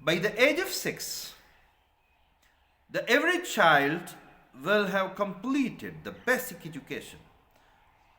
By the age of 6, the average child will have completed the basic education.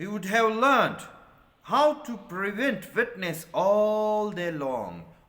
He would have learned how to prevent witness all day long,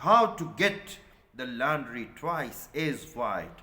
how to get the laundry twice as white,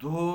2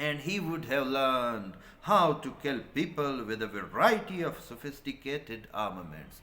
And he would have learned how to kill people with a variety of sophisticated armaments,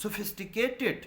sophisticated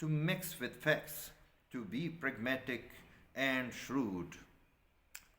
to mix with facts, to be pragmatic and shrewd,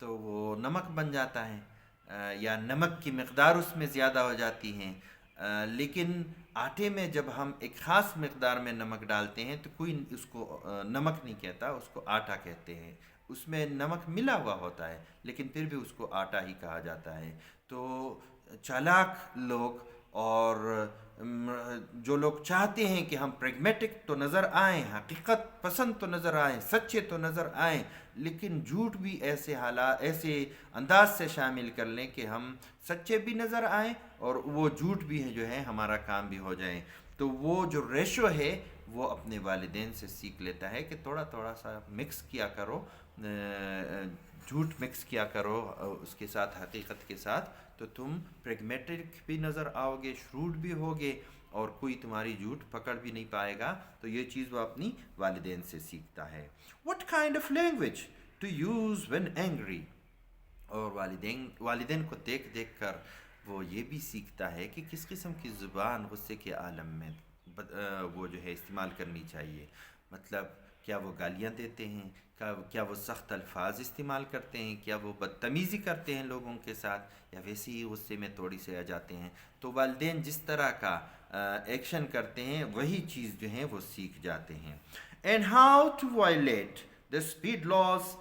تو وہ نمک بن جاتا ہے، یا نمک کی مقدار اس میں زیادہ ہو جاتی ہیں. لیکن آٹے میں جب ہم ایک خاص مقدار میں نمک ڈالتے ہیں تو کوئی اس کو نمک نہیں کہتا، اس کو آٹا کہتے ہیں. اس میں نمک ملا ہوا ہوتا ہے لیکن پھر بھی اس کو آٹا ہی کہا جاتا ہے. تو چالاک لوگ اور جو لوگ چاہتے ہیں کہ ہم پریگمیٹک تو نظر آئیں، حقیقت پسند تو نظر آئیں، سچے تو نظر آئیں، لیکن جھوٹ بھی ایسے حالات، ایسے انداز سے شامل کر لیں کہ ہم سچے بھی نظر آئیں اور وہ جھوٹ بھی ہے جو ہے ہمارا کام بھی ہو جائیں. تو وہ جو ریشو ہے وہ اپنے والدین سے سیکھ لیتا ہے کہ تھوڑا تھوڑا سا مکس کیا کرو، جھوٹ مکس کیا کرو اس کے ساتھ، حقیقت کے ساتھ، تو تم پریگمیٹک بھی نظر آؤ گے، شروڈ بھی ہوگے، اور کوئی تمہاری جھوٹ پکڑ بھی نہیں پائے گا. تو یہ چیز وہ اپنی والدین سے سیکھتا ہے. What kind of language to use when angry؟ اور والدین کو دیکھ دیکھ کر وہ یہ بھی سیکھتا ہے کہ کس قسم کی زبان غصے کے عالم میں وہ جو ہے استعمال کرنی چاہیے. مطلب کیا وہ گالیاں دیتے ہیں، کیا وہ سخت الفاظ استعمال کرتے ہیں، کیا وہ بدتمیزی کرتے ہیں لوگوں کے ساتھ، یا ویسے ہی غصے میں توڑی سے آ جاتے ہیں. تو والدین جس طرح کا ایکشن کرتے ہیں وہی چیز جو ہیں وہ سیکھ جاتے ہیں. And how to violate the speed laws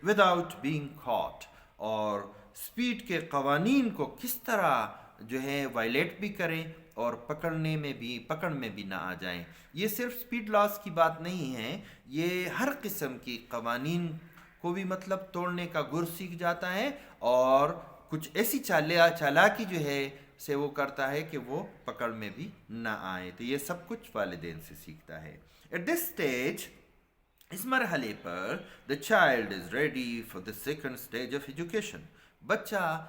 without being caught، اور اسپیڈ کے قوانین کو کس طرح جو ہے وائلیٹ بھی کریں اور پکڑ میں بھی نہ آ جائیں. یہ صرف اسپیڈ لاس کی بات نہیں ہے، یہ ہر قسم کی قوانین کو بھی مطلب توڑنے کا گر سیکھ جاتا ہے، اور کچھ ایسی چالاکی جو ہے سے وہ کرتا ہے کہ وہ پکڑ میں بھی نہ آئے. تو یہ سب کچھ والدین سے سیکھتا ہے. ایٹ دس اسٹیج، اس مرحلے پر the child is ready for the second stage of education. بچہ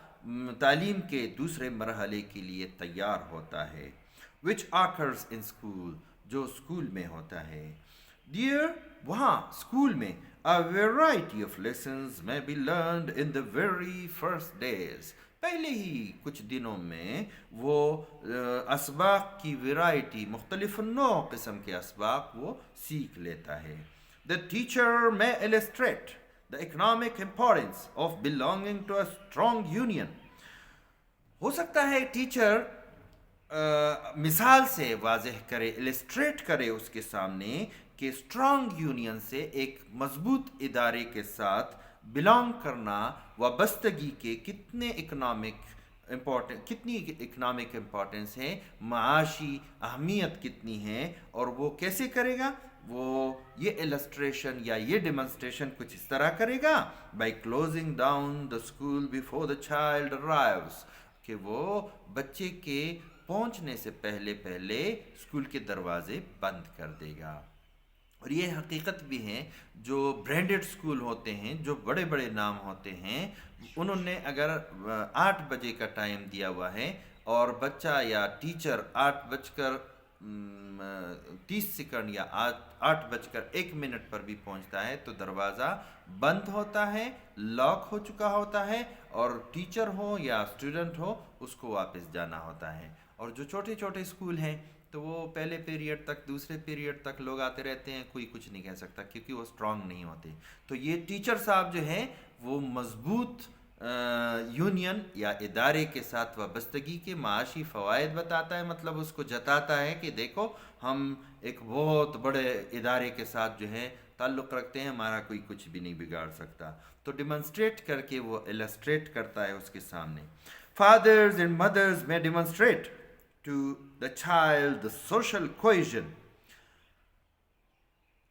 تعلیم کے دوسرے مرحلے کے لیے تیار ہوتا ہے. وچ آکرز ان اسکول، جو اسکول میں ہوتا ہے. ڈیئر، وہاں اسکول میں a variety of lessons may be learned in the very first days. پہلے ہی کچھ دنوں میں وہ اسباق کی ویرائٹی، مختلف نوع قسم کے اسباق وہ سیکھ لیتا ہے. The teacher may illustrate the economic importance of belonging to a strong union. ہو سکتا ہے ٹیچر مثال سے واضح کرے، السٹریٹ کرے اس کے سامنے کہ اسٹرانگ یونین سے، ایک مضبوط ادارے کے ساتھ بلانگ کرنا، وابستگی کے کتنی اکنامک امپورٹنس ہے، معاشی اہمیت کتنی ہے، اور وہ کیسے کرے گا. وہ یہ السٹریشن یا یہ ڈیمونسٹریشن کچھ اس طرح کرے گا: by closing down the school before the child arrives, کہ وہ بچے کے پہنچنے سے پہلے اسکول کے دروازے بند کر دے گا. اور یہ حقیقت بھی ہے، جو برانڈڈ اسکول ہوتے ہیں، جو بڑے بڑے نام ہوتے ہیں، انہوں نے اگر 8 بجے کا ٹائم دیا ہوا ہے اور بچہ یا ٹیچر 8:30 یا 8:01 پر بھی پہنچتا ہے تو دروازہ بند ہوتا ہے، لاک ہو چکا ہوتا ہے، اور ٹیچر ہو یا اسٹوڈنٹ ہو اس کو واپس جانا ہوتا ہے. اور جو چھوٹے چھوٹے اسکول ہیں تو وہ پہلے پیریڈ تک، دوسرے پیریڈ تک لوگ آتے رہتے ہیں، کوئی کچھ نہیں کہہ سکتا کیونکہ وہ اسٹرانگ نہیں ہوتے. تو یہ ٹیچر صاحب جو ہیں وہ مضبوط یونین یا ادارے کے ساتھ وابستگی کے معاشی فوائد بتاتا ہے. مطلب اس کو جتاتا ہے کہ دیکھو ہم ایک بہت بڑے ادارے کے ساتھ جو ہے تعلق رکھتے ہیں، ہمارا کوئی کچھ بھی نہیں بگاڑ سکتا. تو ڈیمونسٹریٹ کر کے وہ السٹریٹ کرتا ہے اس کے سامنے. فادرز اینڈ مدرز میں demonstrate to the child the social cohesion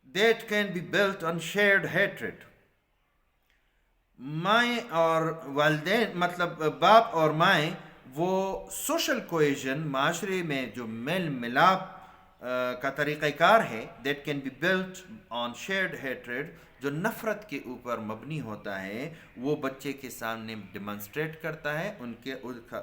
that can be built on shared hatred. مائیں اور والدین، مطلب باپ اور مائیں، وہ سوشل کوہیژن، معاشرے میں جو میل ملاپ کا طریقہ کار ہے، that can be built on shared hatred, جو نفرت کے اوپر مبنی ہوتا ہے، وہ بچے کے سامنے ڈیمونسٹریٹ کرتا ہے،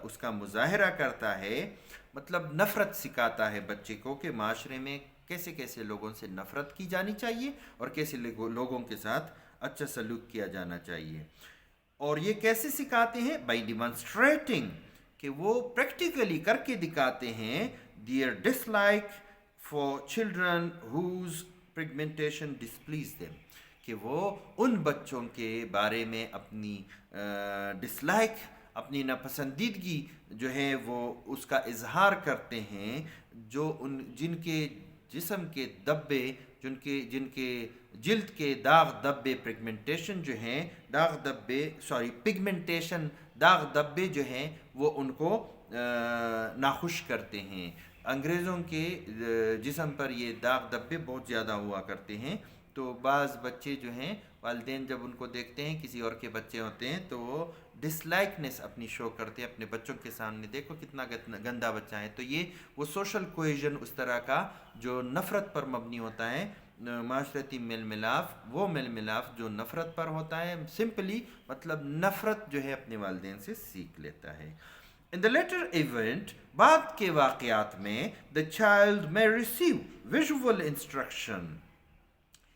اس کا مظاہرہ کرتا ہے. مطلب نفرت سکھاتا ہے بچے کو کہ معاشرے میں کیسے کیسے لوگوں سے نفرت کی جانی چاہیے اور کیسے لوگوں کے ساتھ اچھا سلوک کیا جانا چاہیے. اور یہ کیسے سکھاتے ہیں؟ بائی ڈیمونسٹریٹنگ، کہ وہ پریکٹیکلی کر کے دکھاتے ہیں their dislike for children whose pigmentation displeases them, کہ کہ وہ ان بچوں کے بارے میں اپنی ڈسلائک، اپنی ناپسندیدگی جو ہے وہ اس کا اظہار کرتے ہیں، جو جن کے جسم کے دبے، جن کے جلد کے داغ دبے، پگمنٹیشن جو ہیں، پگمنٹیشن داغ دبے جو ہیں وہ ان کو ناخوش کرتے ہیں۔ انگریزوں کے جسم پر یہ داغ دبے بہت زیادہ ہوا کرتے ہیں، تو بعض بچے جو ہیں والدین جب ان کو دیکھتے ہیں، کسی اور کے بچے ہوتے ہیں، تو وہ ڈس لائکنیس اپنی شو کرتے ہیں اپنے بچوں کے سامنے، دیکھو کتنا گندا بچہ ہے۔ تو یہ وہ سوشل کوہیژن اس طرح کا جو نفرت پر مبنی ہوتا ہے، معاشرتی میل ملاف، وہ میل ملاف جو نفرت پر ہوتا ہے، سمپلی مطلب نفرت جو ہے اپنے والدین سے سیکھ لیتا ہے۔ In the later event، بعد کے واقعات میں the child may receive visual instruction،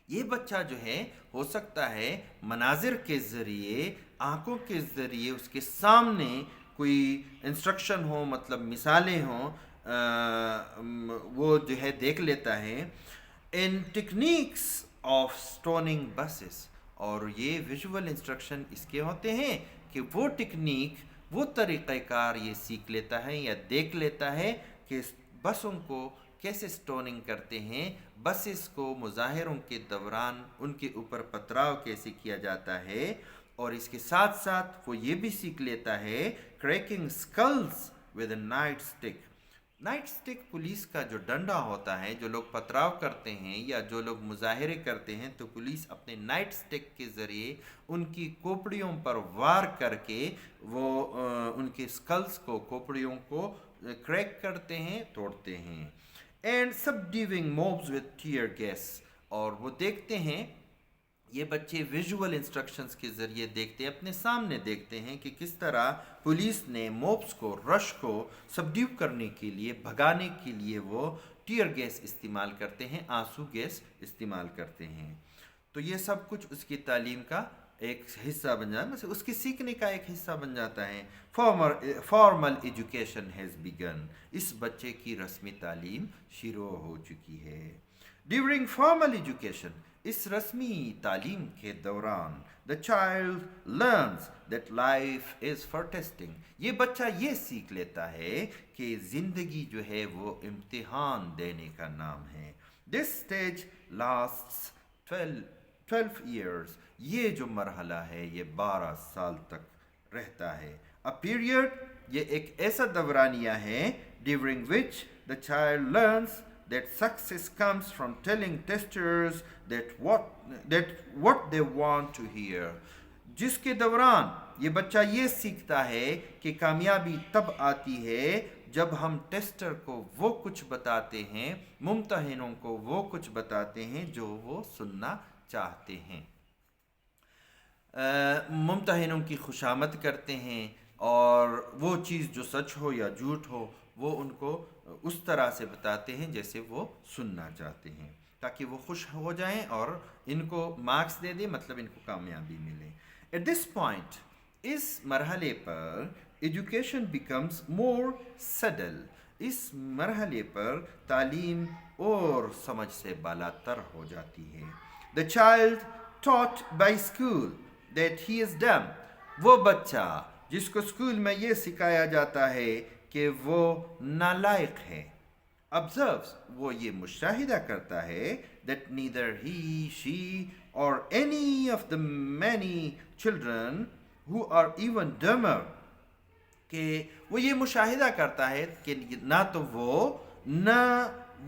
یہ بچہ جو ہے ہو سکتا ہے مناظر کے ذریعے، آنکھوں کے ذریعے اس کے سامنے کوئی انسٹرکشن ہو، مطلب مثالیں ہوں، وہ جو ہے دیکھ لیتا ہے۔ ان ٹیکنیکس آف اسٹوننگ بسز، اور یہ ویژول انسٹرکشن اس کے ہوتے ہیں کہ وہ ٹیکنیک، وہ طریقہ کار یہ سیکھ لیتا ہے یا دیکھ لیتا ہے کہ بسوں کو کیسے اسٹوننگ کرتے ہیں، بسز کو مظاہروں کے دوران ان کے اوپر پتھراؤ کیسے کیا جاتا ہے، اور اس کے ساتھ ساتھ وہ یہ بھی سیکھ لیتا ہے cracking skills with a night stick. Night stick police کا جو ڈنڈا ہوتا ہے، جو لوگ پتھراؤ کرتے ہیں یا جو لوگ مظاہرے کرتے ہیں، تو پولیس اپنے نائٹ اسٹک کے ذریعے ان کی کھوپڑیوں پر وار کر کے وہ ان کے اسکلز کو، کھوپڑیوں کو کریک کرتے ہیں، توڑتے ہیں۔ And subduing mobs with tear gas، اور وہ دیکھتے ہیں، یہ بچے ویژول انسٹرکشنز کے ذریعے دیکھتے ہیں، اپنے سامنے دیکھتے ہیں کہ کس طرح پولیس نے موبس کو، رش کو سبڈیو کرنے کے لیے، بھگانے کے لیے وہ ٹیئر گیس استعمال کرتے ہیں، آنسو گیس استعمال کرتے ہیں۔ تو یہ سب کچھ اس کی تعلیم کا ایک حصہ بن جاتا ہے، اس کے سیکھنے کا ایک حصہ بن جاتا ہے۔ فارمل ایجوکیشن ہیز بیگن، اس بچے کی رسمی تعلیم شروع ہو چکی ہے۔ ڈیورنگ فارمل ایجوکیشن، اس رسمی تعلیم کے دوران، the child learns that life is for testing، یہ بچہ یہ سیکھ لیتا ہے کہ زندگی جو ہے وہ امتحان دینے کا نام ہے۔ this stage lasts 12 years، یہ جو مرحلہ ہے یہ 12 سال تک رہتا ہے۔ a period، یہ ایک ایسا دورانیہ ہے during which the child learns that success comes from telling testers that what they want to hear، جس کے دوران یہ بچہ یہ سیکھتا ہے کہ کامیابی تب آتی ہے جب ہم ٹیسٹر کو وہ کچھ بتاتے ہیں، ممتحنوں کو وہ کچھ بتاتے ہیں جو وہ سننا چاہتے ہیں۔ ممتحنوں کی خوشامد کرتے ہیں، اور وہ چیز جو سچ ہو یا جھوٹ ہو وہ ان کو اس طرح سے بتاتے ہیں جیسے وہ سننا چاہتے ہیں، تاکہ وہ خوش ہو جائیں اور ان کو مارکس دے دیں، مطلب ان کو کامیابی ملے۔ ایٹ دس پوائنٹ، اس مرحلے پر ایجوکیشن بیکمز مور سڈل، اس مرحلے پر تعلیم اور سمجھ سے بالا تر ہو جاتی ہے۔ The child taught by school that he is dumb, وہ بچہ جس کو اسکول میں یہ سکھایا جاتا ہے کہ وہ نالائق ہے۔ observes، وہ یہ مشاہدہ کرتا ہے that neither he, she or any of the many children who are even dumber، کہ وہ یہ مشاہدہ کرتا ہے کہ نہ تو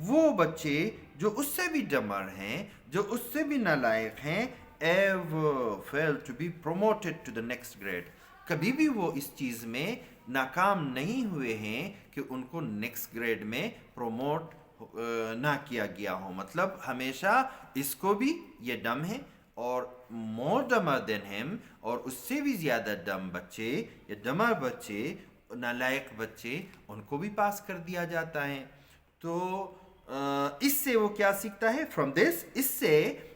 وہ بچے جو اس سے بھی ڈمر ہیں، جو اس سے بھی نالائق ہیں، ever fail to be promoted to the next grade، کبھی بھی وہ اس چیز میں ناکام نہیں ہوئے ہیں کہ ان کو نیکسٹ گریڈ میں پروموٹ نہ کیا گیا ہو، مطلب ہمیشہ اس کو بھی یہ ڈم ہے، اور مور ڈمر دین ہم، اور اس سے بھی زیادہ ڈم بچے یا ڈمر بچے، نالائق بچے، ان کو بھی پاس کر دیا جاتا ہے۔ تو اس سے وہ کیا سیکھتا ہے؟ فرام دس، اس سے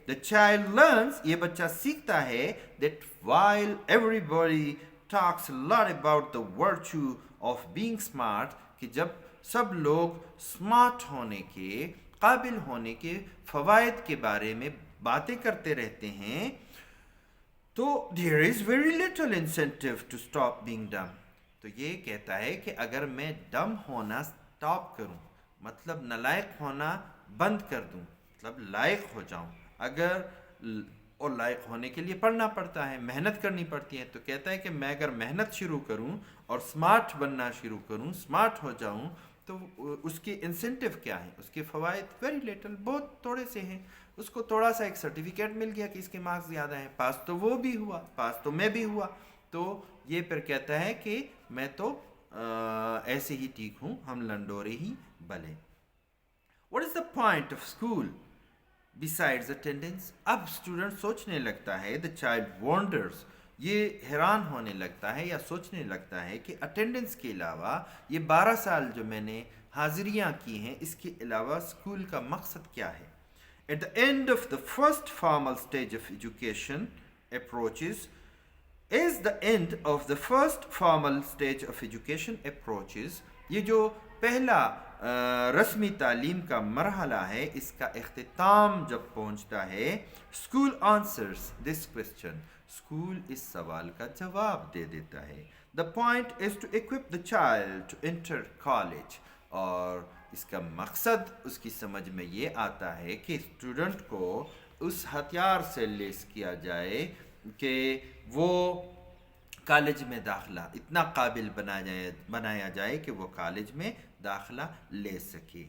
the child learns، یہ بچہ سیکھتا ہے that while everybody talks a lot about the virtue of being smart، کہ جب سب لوگ سمارٹ ہونے کے، قابل ہونے کے فوائد کے بارے میں باتیں کرتے رہتے ہیں تو there is very little incentive to stop being dumb. تو یہ کہتا ہے کہ اگر میں ڈم ہونا سٹاپ کروں، مطلب نالائق ہونا بند کر دوں، مطلب لائق ہو جاؤں، اور لائق ہونے کے لیے پڑھنا پڑتا ہے، محنت کرنی پڑتی ہے، تو کہتا ہے کہ میں اگر محنت شروع کروں اور سمارٹ بننا شروع کروں، سمارٹ ہو جاؤں، تو اس کی انسینٹیو کیا ہے، اس کے فوائد ویری لیٹل، بہت تھوڑے سے ہیں. اس کو تھوڑا سا ایک سرٹیفکیٹ مل گیا کہ اس کے مارکس زیادہ ہیں، پاس تو وہ بھی ہوا، پاس تو میں بھی ہوا، تو یہ پھر کہتا ہے کہ میں تو ایسے ہی ٹھیک ہوں، ہم لنڈورے ہی بلے. What is the point of school besides attendance؟ اب اسٹوڈنٹ سوچنے لگتا ہے، the child wonders، یہ حیران ہونے لگتا ہے یا سوچنے لگتا ہے کہ اٹینڈنس کے علاوہ یہ 12 سال جو میں نے حاضریاں کی ہیں، اس کے علاوہ اسکول کا مقصد کیا ہے. At the end of the first formal stage of education approaches, as the end of the first formal stage of education approaches، یہ جو پہلا رسمی تعلیم کا مرحلہ ہے، اس کا اختتام جب پہنچتا ہے، school answers this question, school اس سوال کا جواب دے دیتا ہے. The point is to equip the child to enter college، اور اس کا مقصد اس کی سمجھ میں یہ آتا ہے کہ اسٹوڈنٹ کو اس ہتھیار سے لیس کیا جائے کہ وہ کالج میں داخلہ اتنا قابل بنایا جائے کہ وہ کالج میں داخلہ لے سکے.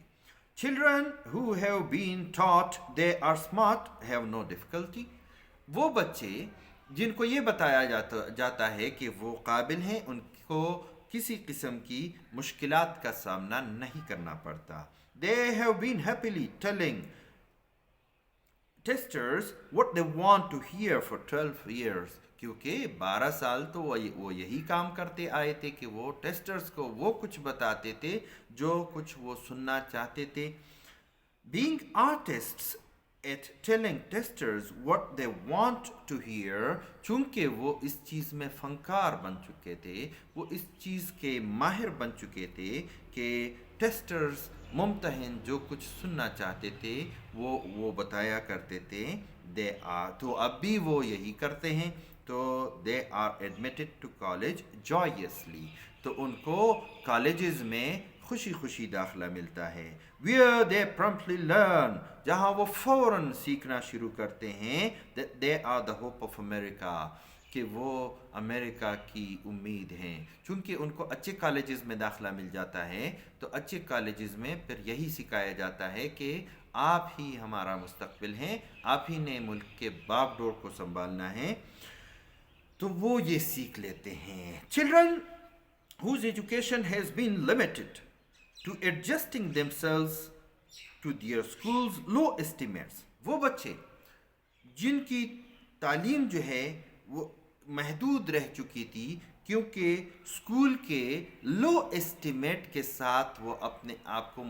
Children who have been taught they are smart have no difficulty، وہ بچے جن کو یہ بتایا جاتا ہے کہ وہ قابل ہیں، ان کو کسی قسم کی مشکلات کا سامنا نہیں کرنا پڑتا. They have been happily telling testers what they want to hear for 12 years، کیونکہ 12 سال تو وہ یہی کام کرتے آئے تھے کہ وہ ٹیسٹرز کو وہ کچھ بتاتے تھے جو کچھ وہ سننا چاہتے تھے. Being artists at telling testers what they want to hear، چونکہ وہ اس چیز میں فنکار بن چکے تھے، وہ اس چیز کے ماہر بن چکے تھے کہ ٹیسٹرز ممتحن جو کچھ سننا چاہتے تھے وہ بتایا کرتے تھے. تو اب بھی وہ یہی کرتے ہیں. تو they are admitted to college joyously، تو ان کو کالجز میں خوشی خوشی داخلہ ملتا ہے. where they promptly learn، جہاں وہ فوراً سیکھنا شروع کرتے ہیں. that they are the hope of America، کہ وہ امریکہ کی امید ہیں. چونکہ ان کو اچھے کالجز میں داخلہ مل جاتا ہے، تو اچھے کالجز میں پھر یہی سکھایا جاتا ہے کہ آپ ہی ہمارا مستقبل ہیں، آپ ہی نے ملک کے باپ ڈور کو سنبھالنا ہے. تو وہ یہ سیکھ لیتے ہیں. Children whose education has been limited to adjusting themselves to their school's low estimates، وہ بچے جن کی تعلیم جو ہے وہ محدود رہ چکی تھی کیونکہ اسکول کے لو اسٹیمیٹ کے ساتھ وہ اپنے آپ کو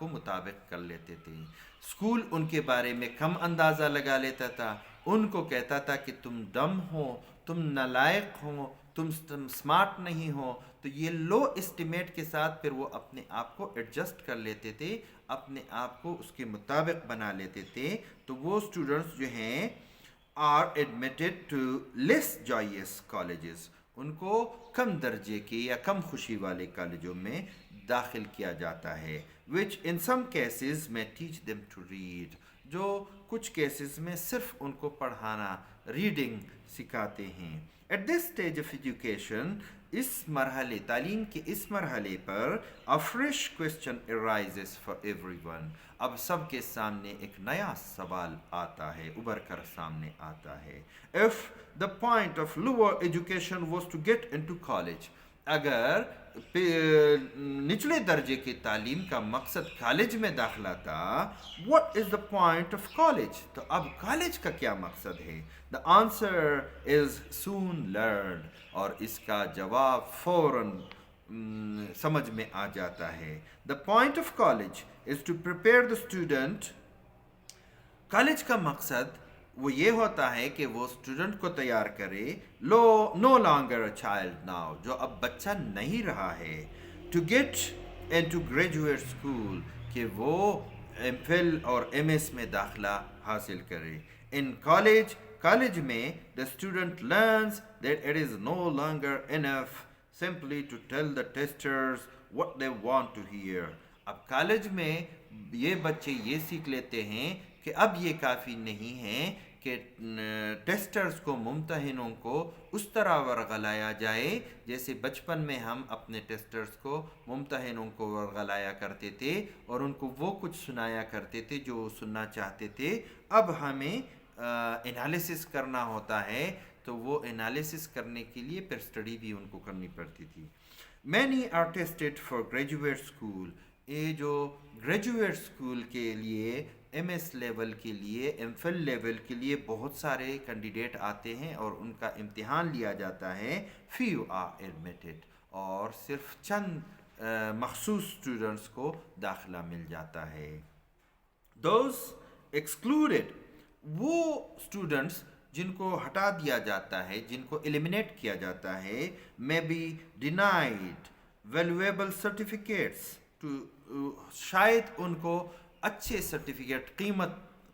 مطابق کر لیتے تھے. اسکول ان کے بارے میں کم اندازہ لگا لیتا تھا، ان کو کہتا تھا کہ تم ڈم ہو، تم نالائق ہو، تم سمارٹ نہیں ہو. تو یہ لو اسٹیمیٹ کے ساتھ پھر وہ اپنے آپ کو ایڈجسٹ کر لیتے تھے، اپنے آپ کو اس کے مطابق بنا لیتے تھے. تو وہ اسٹوڈنٹس جو ہیں are admitted to less joyous colleges، ان کو کم درجے کے یا کم خوشی والے کالجوں میں داخل کیا جاتا ہے. which in some cases may teach them to read، جو کچھ کیسز میں صرف ان کو پڑھانا، ریڈنگ سکھاتے ہیں. at this stage of education، اس مرحلے تعلیم کے اس مرحلے پر a fresh question arises for everyone، اب سب کے سامنے ایک نیا سوال آتا ہے، ابھر کر سامنے آتا ہے. if the point of lower education was to get into college، اگر نچلے درجے کی تعلیم کا مقصد کالج میں داخلہ تھا، what is the point of college، تو اب کالج کا کیا مقصد ہے. the answer is soon learned، اور اس کا جواب فوراً سمجھ میں آ جاتا ہے. the point of college is to prepare the student، college کا مقصد وہ یہ ہوتا ہے کہ وہ اسٹوڈنٹ کو تیار کرے. no longer a child now، جو اب بچہ نہیں رہا ہے. to get into graduate school، کہ وہ ایم فل اور ایم ایس میں داخلہ حاصل کرے. ان کالج میں the student learns that it is no longer enough simply to tell the testers what they want to hear. اب کالج میں یہ بچے یہ سیکھ لیتے ہیں کہ اب یہ کافی نہیں ہے کہ ٹیسٹرز کو ممتحنوں کو اس طرح ورغلایا جائے جیسے بچپن میں ہم اپنے ٹیسٹرز کو ممتحنوں کو ورغلایا کرتے تھے اور ان کو وہ کچھ سنایا کرتے تھے جو سننا چاہتے تھے. اب ہمیں انالیسس کرنا ہوتا ہے تو وہ انالیسس کرنے کے لیے پھر اسٹڈی بھی ان کو کرنی پڑتی تھی. Many are tested for graduate school. یہ جو گریجویٹ اسکول کے لیے ایم ایس لیول کے لیے ایم فل لیول کے لیے بہت سارے کینڈیڈیٹ آتے ہیں اور ان کا امتحان لیا جاتا ہے. فیو آر ایڈمیٹڈ اور صرف چند مخصوص اسٹوڈنٹس کو داخلہ مل جاتا ہے. دوز ایکسکلوڈیڈ وہ اسٹوڈنٹس جن کو ہٹا دیا جاتا ہے, جن کو ایلیمینیٹ کیا جاتا ہے, may be denied valuable certificates شاید ان کو اچھے سرٹیفکیٹ,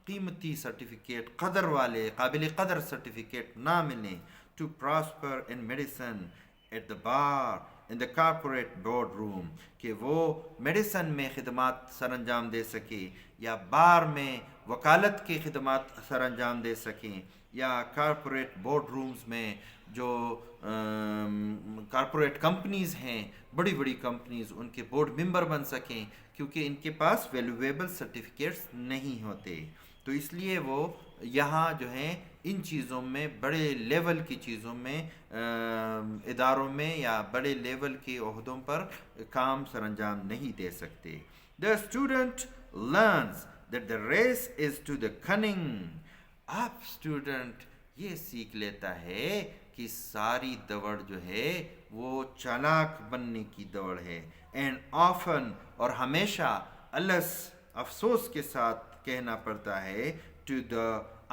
قیمتی سرٹیفکیٹ, قدر والے قابل قدر سرٹیفکیٹ نہ ملیں. to prosper in medicine at the bar in the corporate boardroom کہ وہ میڈیسن میں خدمات سر انجام دے سکیں یا بار میں وکالت کی خدمات سر انجام دے سکیں یا کارپوریٹ بورڈ رومز میں جو کارپوریٹ کمپنیز ہیں, بڑی بڑی کمپنیز, ان کے بورڈ ممبر بن سکیں کیونکہ ان کے پاس ویلیویبل سرٹیفکیٹس نہیں ہوتے. تو اس لیے وہ یہاں جو ہیں ان چیزوں میں, بڑے لیول کی چیزوں میں, اداروں میں یا بڑے لیول کے عہدوں پر کام سر انجام نہیں دے سکتے. The student learns that the race is to the cunning. اب اسٹوڈنٹ یہ سیکھ لیتا ہے کہ ساری دوڑ جو ہے وہ چالاک بننے کی دوڑ ہے. اینڈ often اور ہمیشہ الس افسوس کے ساتھ کہنا پڑتا ہے ٹو دا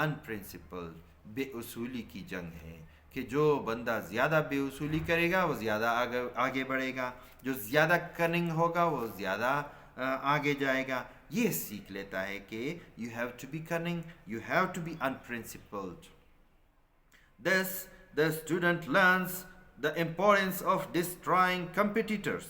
unprincipled بے اصولی کی جنگ ہے کہ جو بندہ زیادہ بے اصولی کرے گا وہ زیادہ آگے بڑھے گا, جو زیادہ کننگ ہوگا وہ زیادہ آگے جائے گا. یہ سیکھ لیتا ہے کہ you have to be cunning, you have to be unprincipled. Thus, the student learns the importance of destroying competitors.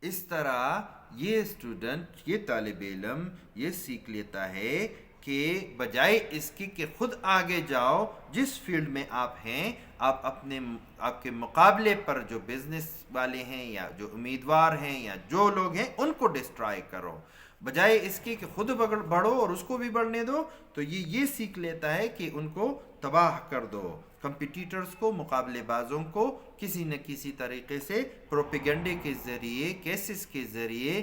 اس طرح یہ اسٹوڈنٹ, یہ طالب علم یہ سیکھ لیتا ہے کہ بجائے اس کی کہ خود آگے جاؤ, جس فیلڈ میں آپ ہیں آپ کے مقابلے پر جو بزنس والے ہیں یا جو امیدوار ہیں یا جو لوگ ہیں ان کو ڈسٹرائی کرو, بجائے اس کی کہ خود بڑھو اور اس کو بھی بڑھنے دو. تو یہ سیکھ لیتا ہے کہ ان کو تباہ کر دو, کمپٹیٹرز کو, مقابلے بازوں کو کسی نہ کسی طریقے سے پروپیگنڈے کے ذریعے, کیسز کے ذریعے,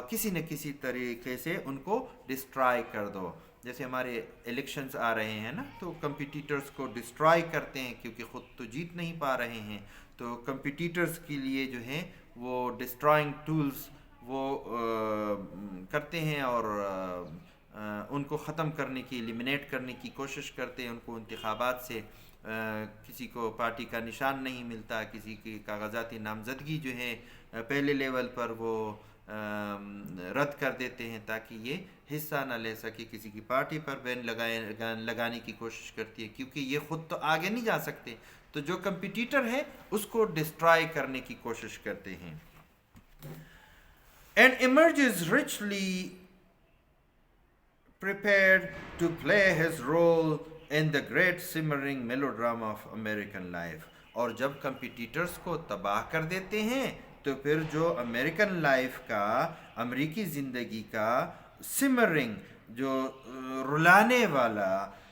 کسی نہ کسی طریقے سے ان کو ڈسٹرائی کر دو. جیسے ہمارے الیکشنز آ رہے ہیں نا, تو کمپٹیٹرز کو ڈسٹرائی کرتے ہیں کیونکہ خود تو جیت نہیں پا رہے ہیں. تو کمپٹیٹرز کے لیے جو ہیں وہ ڈسٹرائنگ ٹولز وہ کرتے ہیں اور ان کو ختم کرنے کی, ایلیمینیٹ کرنے کی کوشش کرتے ہیں. ان کو انتخابات سے کسی کو پارٹی کا نشان نہیں ملتا, کسی کی کاغذاتی نامزدگی جو ہے پہلے لیول پر وہ رد کر دیتے ہیں تاکہ یہ حصہ نہ لے سکے, کسی کی پارٹی پر بین لگانے کی کوشش کرتی ہے کیونکہ یہ خود تو آگے نہیں جا سکتے. تو جو کمپٹیٹر ہے اس کو ڈسٹرائی کرنے کی کوشش کرتے ہیں. And emerges richly prepared to play his role in the great simmering melodrama of American life. اور جب کمپٹیٹرز کو تباہ کر دیتے ہیں تو پھر جو امریکن لائف کا, امریکی زندگی کا سمرنگ, جو رلانے والا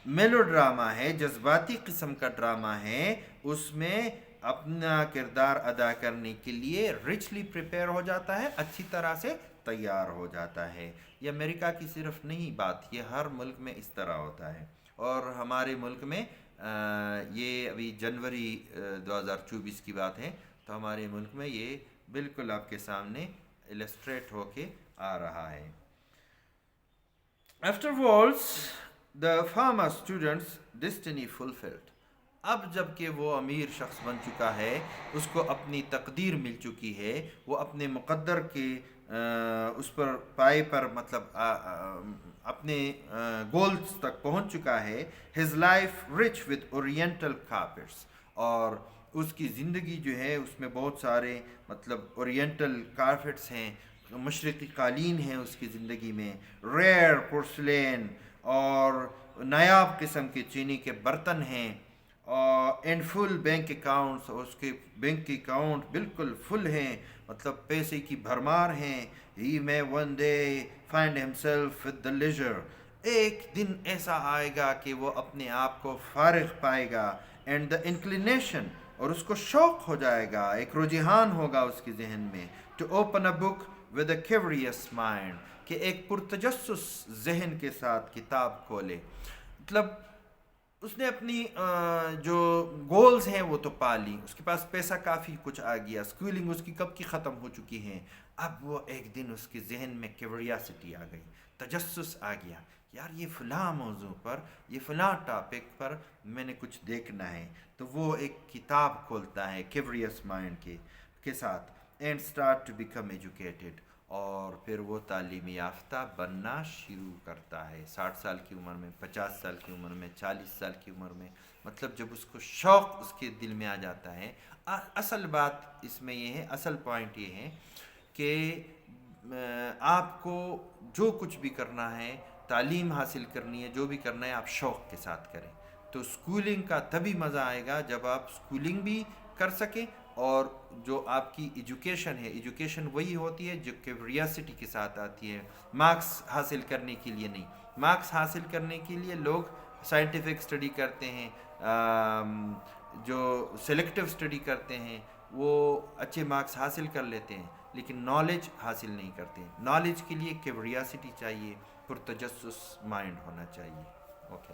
میلو ڈراما ہے, جذباتی قسم کا ڈراما ہے, اس میں اپنا کردار ادا کرنے کے لیے ریچلی پریپیئر ہو جاتا ہے, اچھی طرح سے تیار ہو جاتا ہے. یہ امریکہ کی صرف نہیں بات, یہ ہر ملک میں اس طرح ہوتا ہے. اور ہمارے ملک میں یہ ابھی جنوری 2024 کی بات ہے, تو ہمارے ملک میں یہ بالکل آپ کے سامنے السٹریٹ ہو کے آ رہا ہے. Afterwards, the farmer student's destiny fulfilled. اب جب کہ وہ امیر شخص بن چکا ہے, اس کو اپنی تقدیر مل چکی ہے, وہ اپنے مقدر کے اس پر پائے پر مطلب اپنے گولز تک پہنچ چکا ہے. His life rich with oriental carpets, اور اس کی زندگی جو ہے اس میں بہت سارے مطلب اورینٹل کارپیٹس ہیں, مشرقی قالین ہیں اس کی زندگی میں, ریئر پورسلین اور نایاب قسم کے چینی کے برتن ہیں, اینڈ فل بینک اکاؤنٹس, اور اس کے بینک اکاؤنٹ بالکل فل ہیں, مطلب پیسے کی بھرمار ہیں. ہی may one day find himself with the leisure, ایک دن ایسا آئے گا کہ وہ اپنے آپ کو فارغ پائے گا, اینڈ دا انکلینیشن, اور اس کو شوق ہو جائے گا, ایک رجحان ہوگا اس کے ذہن میں, to open a book with a curious mind, کہ ایک پرتجسس ذہن کے ساتھ کتاب کھولے. مطلب اس نے اپنی جو گولز ہیں وہ تو پا لی, اس کے پاس پیسہ کافی کچھ آ گیا, اسکولنگ اس کی کب کی ختم ہو چکی ہے. اب وہ ایک دن اس کے ذہن میں کیوریاسٹی آ گئی, تجسس آ گیا, یار یہ فلاں موضوع پر, یہ فلاں ٹاپک پر میں نے کچھ دیکھنا ہے. تو وہ ایک کتاب کھولتا ہے کیوریس مائنڈ کے ساتھ, and start to become educated, اور پھر وہ تعلیم یافتہ بننا شروع کرتا ہے 60 سال کی عمر میں, 50 سال کی عمر میں, 40 سال کی عمر میں. مطلب جب اس کو شوق اس کے دل میں آ جاتا ہے. اصل بات اس میں یہ ہے, اصل پوائنٹ یہ ہے کہ آپ کو جو کچھ بھی کرنا ہے, تعلیم حاصل کرنی ہے, جو بھی کرنا ہے, آپ شوق کے ساتھ کریں. تو اسکولنگ کا تبھی مزہ آئے گا جب آپ اسکولنگ بھی کر سکیں, اور جو آپ کی ایجوکیشن ہے, ایجوکیشن وہی ہوتی ہے جو کیوریاسٹی کے ساتھ آتی ہے, مارکس حاصل کرنے کے لیے نہیں. مارکس حاصل کرنے کے لیے لوگ سائنٹیفک اسٹڈی کرتے ہیں, جو سلیکٹیو اسٹڈی کرتے ہیں وہ اچھے مارکس حاصل کر لیتے ہیں, لیکن نالج حاصل نہیں کرتے. نالج کے لیے کیوریاسٹی چاہیے, پرتجسس مائنڈ ہونا چاہیے. اوکے.